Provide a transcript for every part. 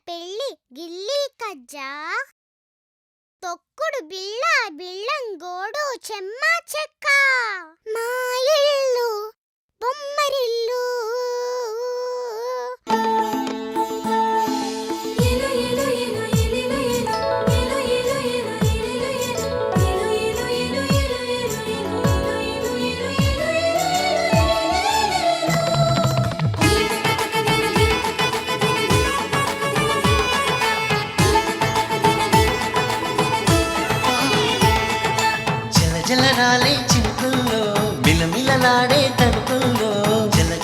పెళ్ళి గిల్లి కజ్జా తొక్కుడు బిళ్ళ బిళ్ళంగోడు చెమ్మ చెక్క మా ఇల్లు బొమ్మరిల్లు జలరాలే చినుకుల్లో మిలమిలలాడే తణుకుల్లో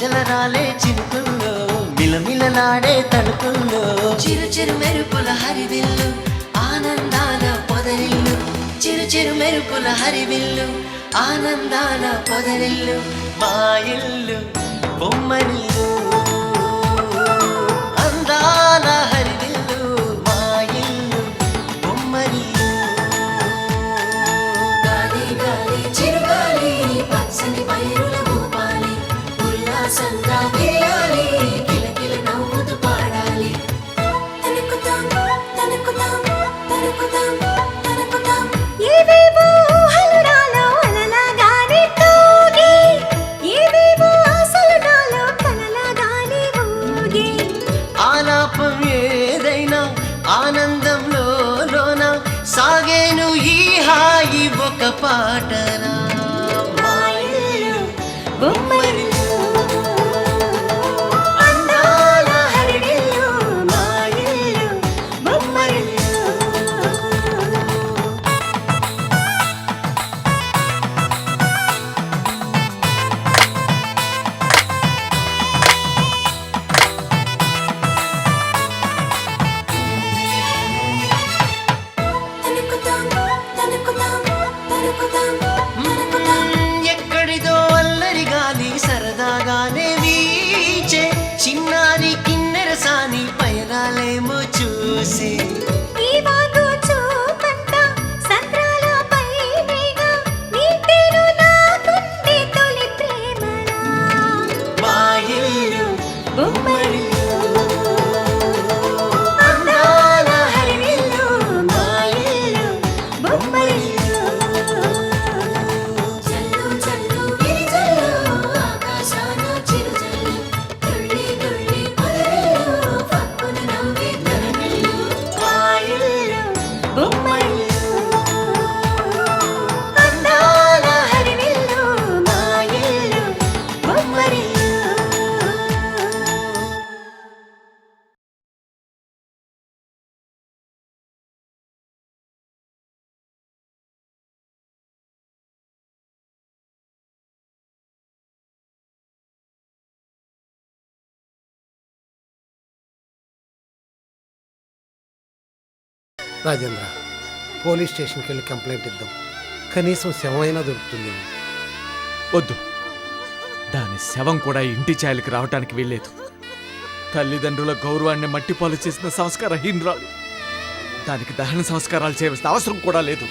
జలరాలే చినుకుల్లో మిలమిలలాడే తణుకుల్లో చిరు చిరు మెరుపుల హరివిల్లు ఆనందాల పొదరిల్లు చిరు చిరు మెరుపుల హరివిల్లు ఆనందాల పొదరిల్లు మా ఇల్లు బొమ్మరిల్లు అందాల హరివిల్లు మా ఇల్లు బొమ్మరిల్లు పచ్చని పైరుల ఊపాలి ఉల్లాసంగా వేయాలి కిలకిల నవ్వుతూ పాడాలి తనకుతాం తనకుతాం తనకుతాం తనకుతాం ఏవేవో ఊహలు నాలో అలలాగానే తూగి ఏవేవో ఆశలు నాలో కలలాగానే ఊగి ఆలాపం ఏదైనా ఆనందంలోన సాగేను ఈ హాయి ఒక పాటనా బొమ్మరిల్లు అందాల హరివిల్లు మా ఇల్లు బొమ్మరిల్లు తనకుతాం తనకుతాం తనకుతాం సరదాగానే వీచే చిన్నారి కిన్నెరసాని పయనాలేమో చూసి ఈ వాగు చూపంత సంద్రాలపై మేఘా నీటేను నాకుంది తొలి ప్రేమనా మా ఇల్లు బొమ్మరిల్లు అందాల హరివిల్లు మా ఇల్లు బొమ్మరిల్లు రాజేంద్ర, పోలీస్ స్టేషన్కి వెళ్ళి కంప్లైంట్ ఇద్దాం. కనీసం శవమైనా దొరుకుతుంది. వద్దు, దాని శవం కూడా ఇంటి ఛాయలకి రావటానికి వీల్లేదు. తల్లిదండ్రుల గౌరవాన్ని మట్టిపాలు చేసిన సంస్కారహీనరాలు. దానికి దహన సంస్కారాలు చేయవలసిన అవసరం కూడా లేదు.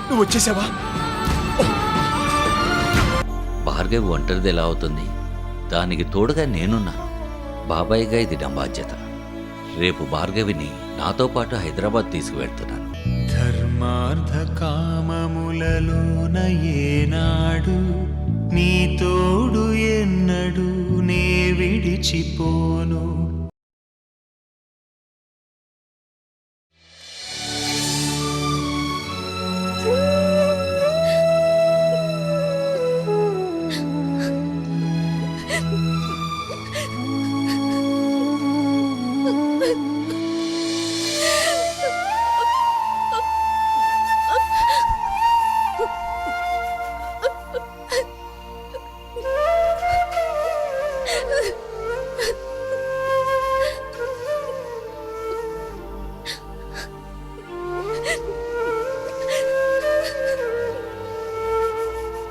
నువ్వు వచ్చేసావా? భార్గవి ఒంటరిది ఎలా అవుతుంది? దానికి తోడుగా నేనున్నాను. బాబాయ్గా ఇది నా బాధ్యత. రేపు భార్గవిని నాతో పాటు హైదరాబాద్ తీసుకువెళ్తున్నాను. ధర్మార్థ కామములలోన ఏనాడు నీ తోడు ఎన్నడు నే విడిచిపోను.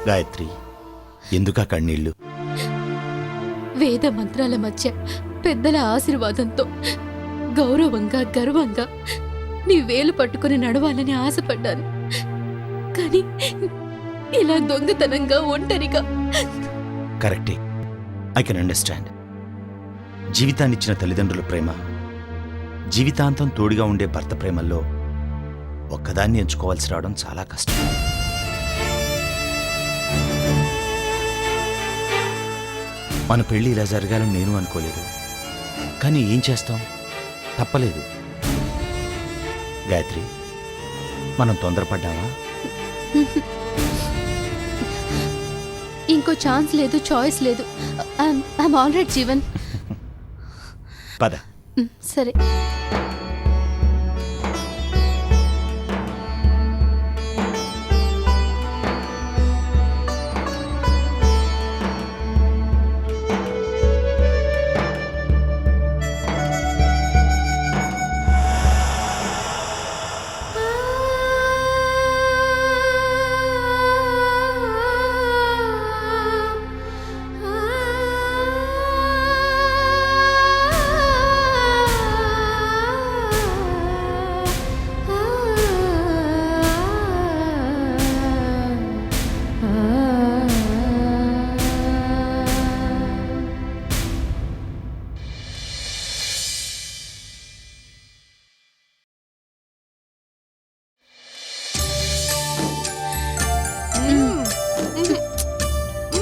గాయత్రి, ఎందుకా కన్నీళ్ళు? వేద మంత్రాల మధ్య పెద్దల ఆశీర్వాదంతో గౌరవంగా గర్వంగా నీ వేలు పట్టుకుని నడవాలని ఆశపడ్డాను. కానీ ఇలా దొంగతనంగా ఒంటరిగా. కరెక్టే, ఐ కెన్ అండర్స్టాండ్. జీవితాన్నిచ్చిన తల్లిదండ్రుల ప్రేమ, జీవితాంతం తోడుగా ఉండే భర్త ప్రేమల్లో ఒక్కదాన్ని ఎంచుకోవాల్సి రావడం చాలా కష్టం. మన పెళ్లి ఇలా జరగాలని నేను అనుకోలేదు, కానీ ఏం చేస్తాం, తప్పలేదు. గాయత్రి, మనం తొందరపడ్డామా? ఇంకో ఛాన్స్ లేదు, చాయిస్ లేదు. I'm already Jeevan. పద. సరే.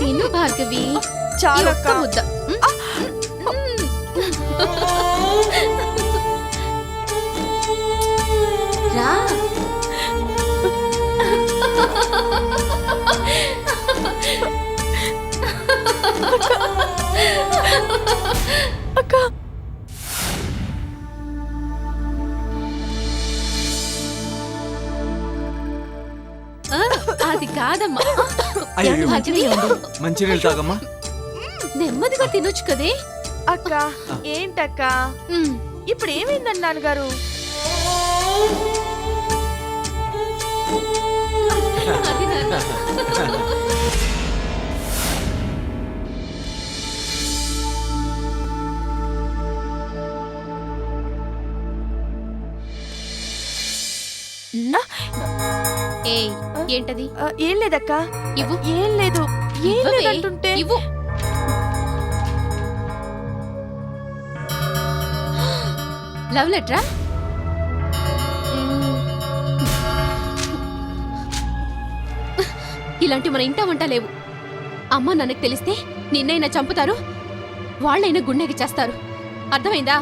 తిను భార్గవి, చాలా ఈ ఒక్క ముద్ద. రా. అక్క. అది కాదమ్మా. అయ్యో, భార్గవి, మంచినీళ్ళు తాగమ్మా. నెమ్మదిగా తినొచ్చు కదే. అక్క ఏంటక్క ఉమ్. ఇప్పుడు ఏమైందని నాన్నగారు? అది నాన్న. ఏయ్, ఏంటది? ఏం లేదక్క. ఇవ్వు. ఏం లేదు, ఏం ఇవ్వవే. లేదంటుంటే. ఇవ్వు. లవ్ లెటరా? ఇలాంటి మన ఇంట వంట లేవు. అమ్మ నాన్నకు తెలిస్తే నిన్నైనా చంపుతారు, వాళ్ళైనా గుండెకి చేస్తారు. అర్థమైందా?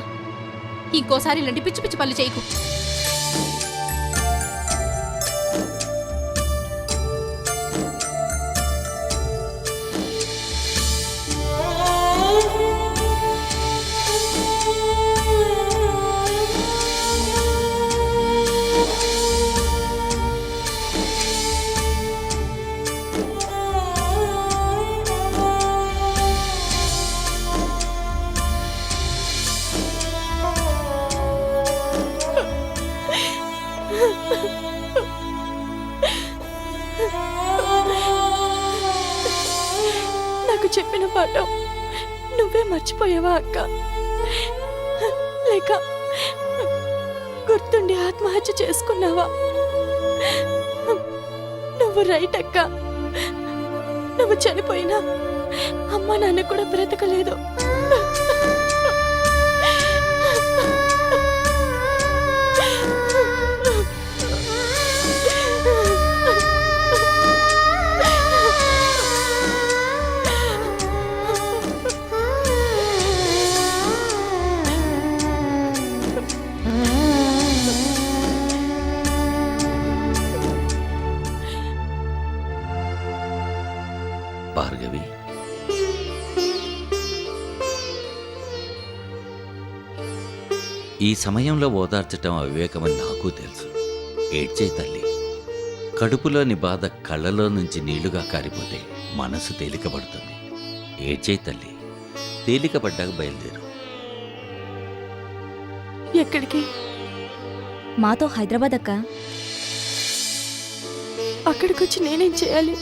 ఇంకోసారి ఇలాంటి పిచ్చి పిచ్చి పనులు చేయకు. నాకు చెప్పిన పాఠం నువ్వే మర్చిపోయావా అక్క? లేక గుర్తుండి ఆత్మహత్య చేసుకున్నావా? నువ్వు రైట్ అక్క. నువ్వు చనిపోయినా అమ్మ నాన్న కూడా బ్రతకలేదు. భార్గవి, ఈ సమయంలో ఓదార్చటం అవివేకమని నాకు తెలుసు. ఏడ్చే తల్లి. కడుపులోని బాధ కళ్ళలో నుంచి నీళ్లుగా కారిపోతే మనసు తేలికపడుతుంది. ఏడ్చే తల్లి. తేలికపడ్డాక బయలుదేరు. ఎక్కడికి? మాతో హైదరాబాద్ అక్క. అక్కడికొచ్చి నేనేం చేయాలి?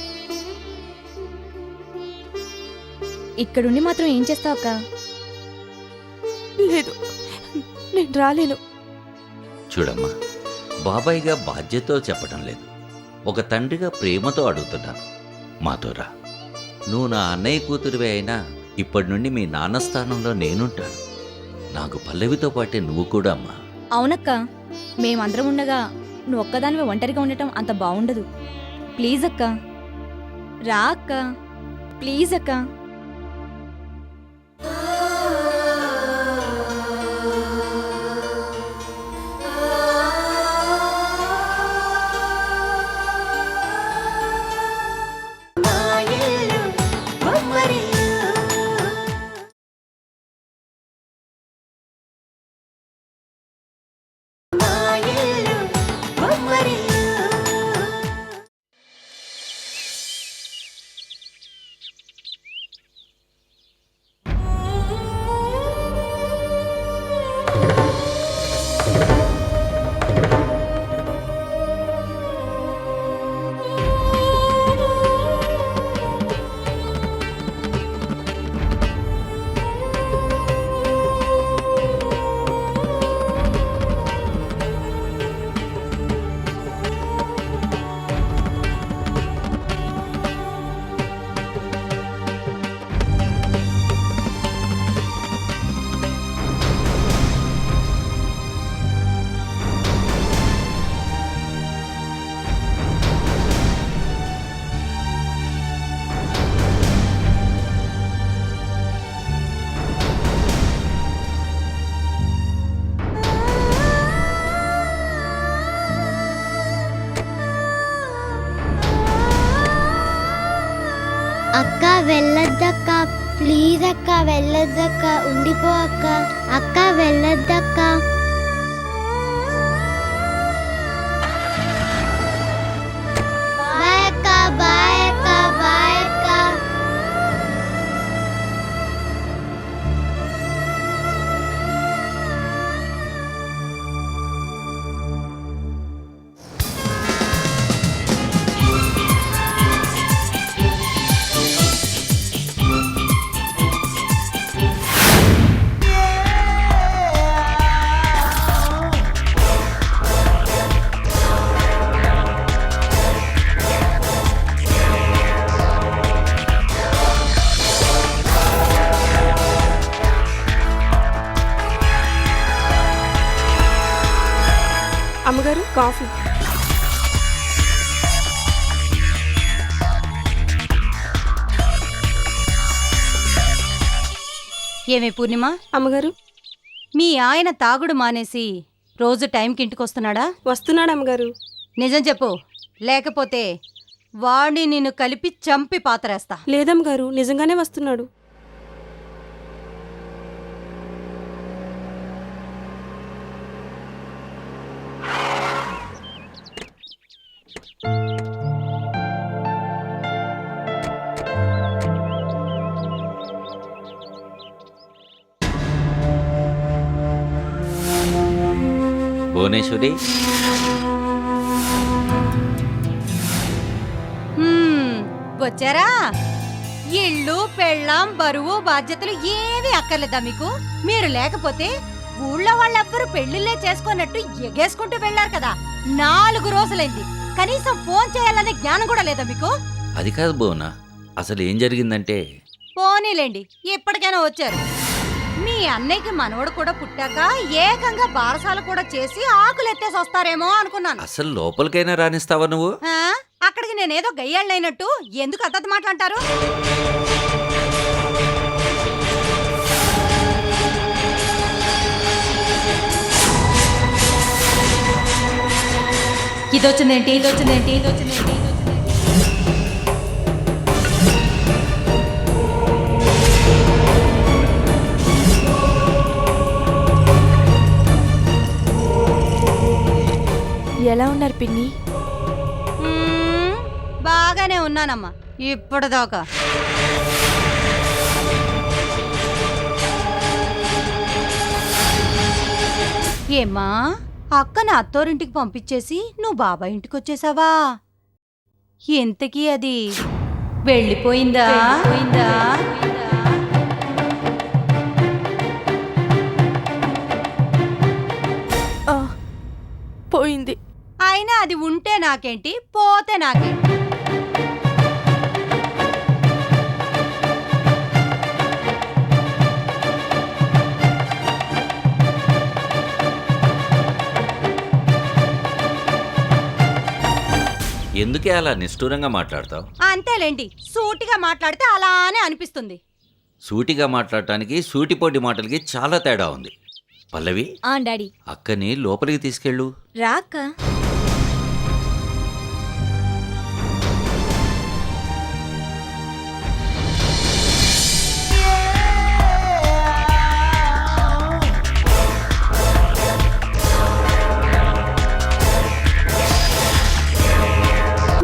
ఇక్కడుండి మాత్రం ఏం చేస్తావు అక్క? లేదు, నేను రాలేను. చూడమ్మా, బాబాయ్గా బాధ్యతతో చెప్పడం లేదు, ఒక తండ్రిగా ప్రేమతో అడుగుతున్నాను. మాతో రా. నువ్వు నా అన్నయ్య కూతురివే అయినా ఇప్పటి నుండి మీ నాన్న స్థానంలో నేనుంటాను. నాకు పల్లవితో పాటే నువ్వు కూడా అమ్మా. అవునక్క, మేమందరం ఉండగా నువ్వు ఒక్కదానివే ఒంటరిగా ఉండటం అంత బాగుండదు. ప్లీజ్ అక్క, రా అక్క, ప్లీజ్ అక్క. నా ఇల్లు బొమ్మరిల్లు. నా ఇల్లు బొమ్మరిల్లు. అక్క వెళ్ళొద్దక్క, ప్లీజ్ అక్క వెళ్ళొద్దక్క, ఉండిపో అక్క. అక్క వెళ్ళొద్దక్క. బాయ్ అక్క, బాయ్ అక్క, బాయ్ అక్క. అమ్మగారు, కాఫీ. ఏమే పూర్ణిమ, అమ్మగారు, మీ ఆయన తాగుడు మానేసి రోజు టైంకి ఇంటికొస్తున్నాడా? వస్తున్నాడు అమ్మగారు. నిజం చెప్పు, లేకపోతే వాడిని నిన్ను కలిపి చంపి పాతరేస్తా. లేదమ్మగారు, నిజంగానే వస్తున్నాడు. భువనేశ్వరి, వచ్చారా? ఇళ్ళు పెళ్ళాం బరువు బాధ్యతలు ఏమీ అక్కర్లేదా మీకు? మీరు లేకపోతే ఊళ్ళో వాళ్ళెవ్వరూ పెళ్లిళ్ళే చేసుకున్నట్టు ఎగేసుకుంటూ వెళ్ళారు కదా. 4 రోజులైంది, కనీసం ఫోన్ చేయాలనే జ్ఞానం కూడా లేదా మీకు? అది కాదు భువన, అసలు ఏం జరిగిందంటే. పోనీలేండి, ఇప్పటికైనా వచ్చారు. మీ అన్నయ్యకి మనవడు కూడా పుట్టాక ఏకంగా బారసాల కూడా చేసి ఆకులెత్తేసి వస్తారేమో అనుకున్నాను. అసలు లోపలికైనా రానిస్తావా నువ్వు? అక్కడికి నేనేదో గయ్యాళ్ళైనట్టు ఎందుకు అద్దది మాట్లాంటారు? ఇదొచ్చిందేంటి, ఇదొచ్చిందేంటి, ఇదొచ్చిందేంటి? ఎలా ఉన్నారు పిన్ని? బాగానే ఉన్నానమ్మా ఇప్పటిదాకా. ఏమ్మా, అక్కని అత్తోరింటికి పంపించేసి నువ్వు బాబాయ్ ఇంటికి వచ్చేసావా? ఎంతకీ అది వెళ్ళిపోయిందా? నాకేంటి పోతే నాకేంటి. ఎందుకే అలా నిష్ఠూరంగా మాట్లాడతావు? అంతేలేండి, సూటిగా మాట్లాడితే అలానే అనిపిస్తుంది. సూటిగా మాట్లాడటానికి సూటిపోటి మాటలకి చాలా తేడా ఉంది. పల్లవి, డాడీ అక్కని లోపలికి తీసుకెళ్ళు. రా అక్క.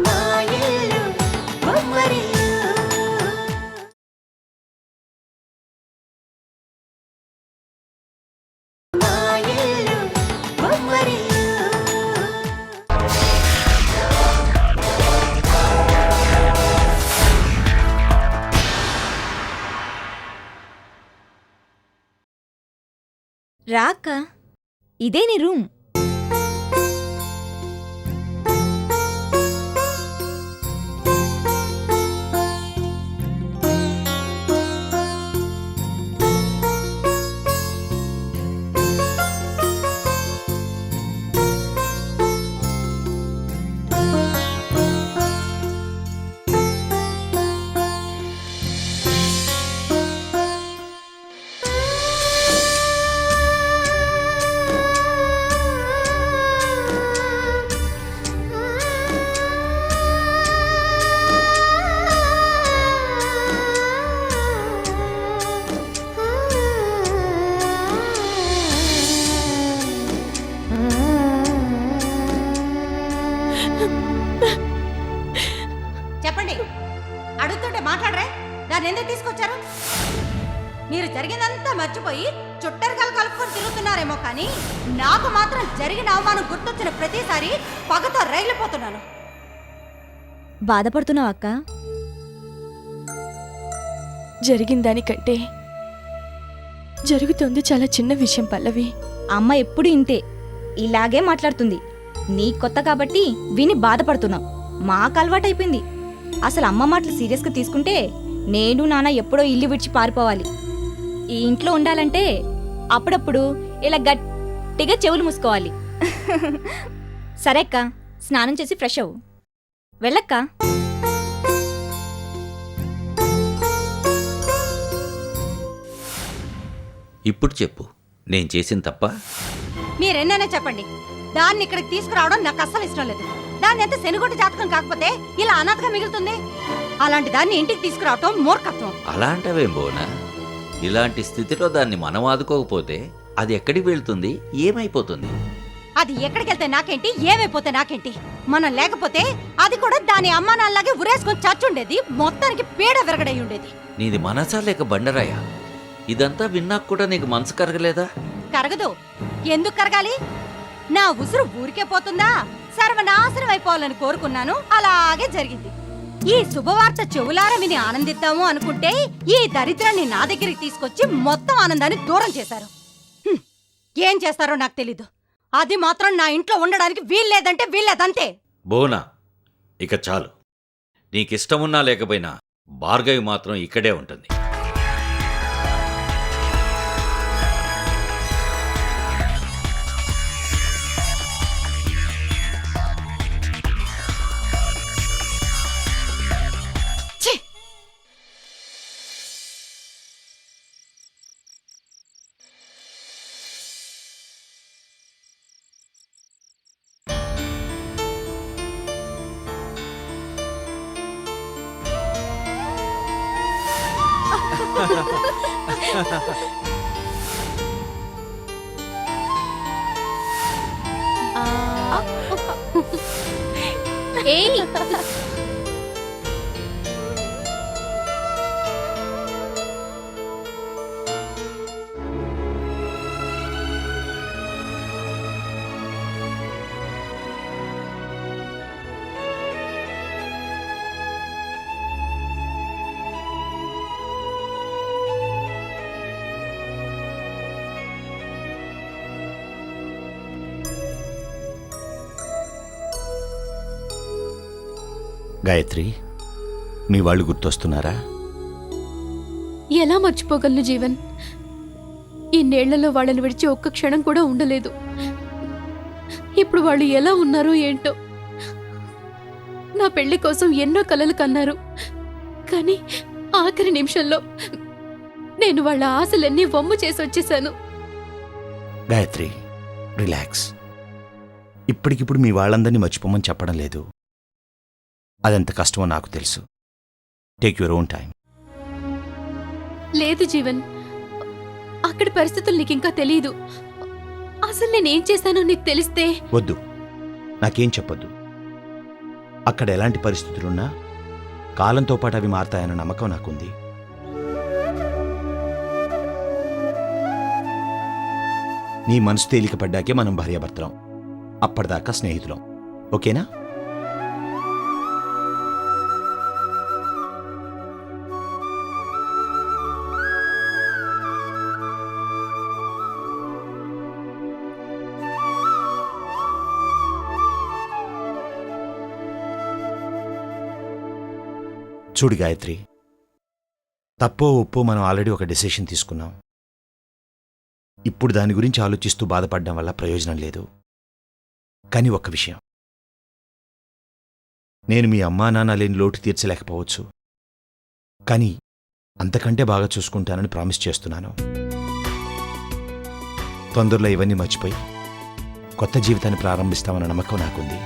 మా ఇల్లు బొమ్మరిల్లు. మా ఇల్లు బొమ్మరిల్లు. రా అక్క, ఇదే నీ రూమ్. చెప్పండి, అడుగుతుంటే మాట్లాడరే? దాన్ని ఎందుకు తీసుకొచ్చారు? మీరు జరిగిందంతా మర్చిపోయి చుట్టరికాలు కలుపుకొని తిరుగుతున్నారేమో, కానీ నాకు మాత్రం జరిగిన అవమానం గుర్తొచ్చిన ప్రతిసారి పగతో రైలిపోతున్నాను. బాధపడుతున్నావు అక్క? జరిగిన దానికంటే జరుగుతుంది చాలా చిన్న విషయం పల్లవి. అమ్మ ఎప్పుడు ఇంతే, ఇలాగే మాట్లాడుతుంది. నీ కొత్త కాబట్టి విని బాధపడుతున్నావు. మాకు అలవాటైపోయింది. అసలు అమ్మ మాటలు సీరియస్గా తీసుకుంటే నేను నాన్న ఎప్పుడో ఇల్లు విడిచి పారిపోవాలి. ఈ ఇంట్లో ఉండాలంటే అప్పుడప్పుడు ఇలా గట్టిగా చెవులు మూసుకోవాలి. సరే అక్క, స్నానం చేసి ఫ్రెష్ అవ్వు. వెళ్ళక్క. ఇప్పుడు చెప్పు, నేను చేసిన తప్ప? మీరెన్నైనా చెప్పండి, దాన్ని ఇక్కడికి తీసుకురావడం నాకు అస్సలు ఇష్టం లేదు. దాన్ని ఎంత శనుగొట్టి జాతకం కాకపోతే ఇలా అనాథగా మిగులుతుంది. అలాంటి దాన్ని ఇంటికి తీసుకురావటం మూర్ఖత్వం. అలాంటివేం బోనా? ఇలాంటి స్థితిలో దాన్ని మనం ఆదుకోకపోతే అది ఎక్కడికి వెళ్తుంది, ఏమైపోతుంది? అది ఎక్కడికి వెళ్తే నాకేంటి, ఏమైపోతే నాకేంటి? మనం లేకపోతే అది కూడా దాని అమ్మా నాన్నలాగే ఉరేసుకొని చచ్చుండేది. మొత్తానికి పీడ విరగడై ఉండేది. నీది మనసా లేక బండరాయా? ఇదంతా విన్నాక కూడా నీకు మనసు కరగలేదా? కరగదు. ఎందుకు కరగాలి? నా ఉసురు ఊరికే పోతుందా? సర్వనాశనం అయిపోవాలని కోరుకున్నాను, అలాగే జరిగింది. ఈ శుభవార్త చెవులారా విని ఆనందిద్దాము అనుకుంటే ఈ దరిద్రాన్ని నా దగ్గరికి తీసుకొచ్చి మొత్తం ఆనందాన్ని దూరం చేశారు. ఏం చేస్తారో నాకు తెలీదు. అది మాత్రం నా ఇంట్లో ఉండడానికి వీల్లేదంటే వీల్లేదంతే. బోనా, ఇక చాలు. నీకిష్టమున్నా లేకపోయినా భార్గవి మాత్రం ఇక్కడే ఉంటుంది. ఏయ్, గాయత్రి, మీ వాళ్ళు గుర్తొస్తున్నారా? ఎలా మర్చిపోగలను జీవన్? ఇన్నేళ్లలో వాళ్ళని విడిచి ఒక్క క్షణం కూడా ఉండలేదు. ఇప్పుడు వాళ్ళు ఎలా ఉన్నారో ఏంటో. నా పెళ్లి కోసం ఎన్నో కలలు కన్నారు, కానీ ఆఖరి నిమిషంలో నేను వాళ్ళ ఆశలన్నీ వమ్ము చేసి వచ్చేసాను. గాయత్రి, రిలాక్స్. ఇప్పటికిప్పుడు మీ వాళ్ళందరినీ మర్చిపోమని చెప్పడం లేదు. అదెంత కష్టమో నాకు తెలుసు. Take your own time. లేదు జీవన్, అక్కడి పరిస్థితులు నీకింకా తెలీదు. అసలు నేనేం చేశానో నీకు తెలిస్తే. వద్దు, నాకేం చెప్పొద్దు. అక్కడ ఎలాంటి పరిస్థితులున్నా కాలంతో పాటు అవి మారతాయన్న నమ్మకం నాకుంది. నీ మనసు తేలిక పడ్డాకే మనం భార్యాభర్తలం. అప్పటిదాకా స్నేహితులం. ఓకేనా? చూడు గాయత్రి, తప్పో ఒప్పో మనం ఆల్రెడీ ఒక డెసిషన్ తీసుకున్నాం. ఇప్పుడు దాని గురించి ఆలోచిస్తూ బాధపడడం వల్ల ప్రయోజనం లేదు. కానీ ఒక్క విషయం, నేను మీ అమ్మా నాన్న లేని లోటు తీర్చలేకపోవచ్చు, కానీ అంతకంటే బాగా చూసుకుంటానని ప్రామిస్ చేస్తున్నాను. తొందరలో ఇవన్నీ మర్చిపోయి కొత్త జీవితాన్ని ప్రారంభిస్తామన్న నమ్మకం నాకుంది.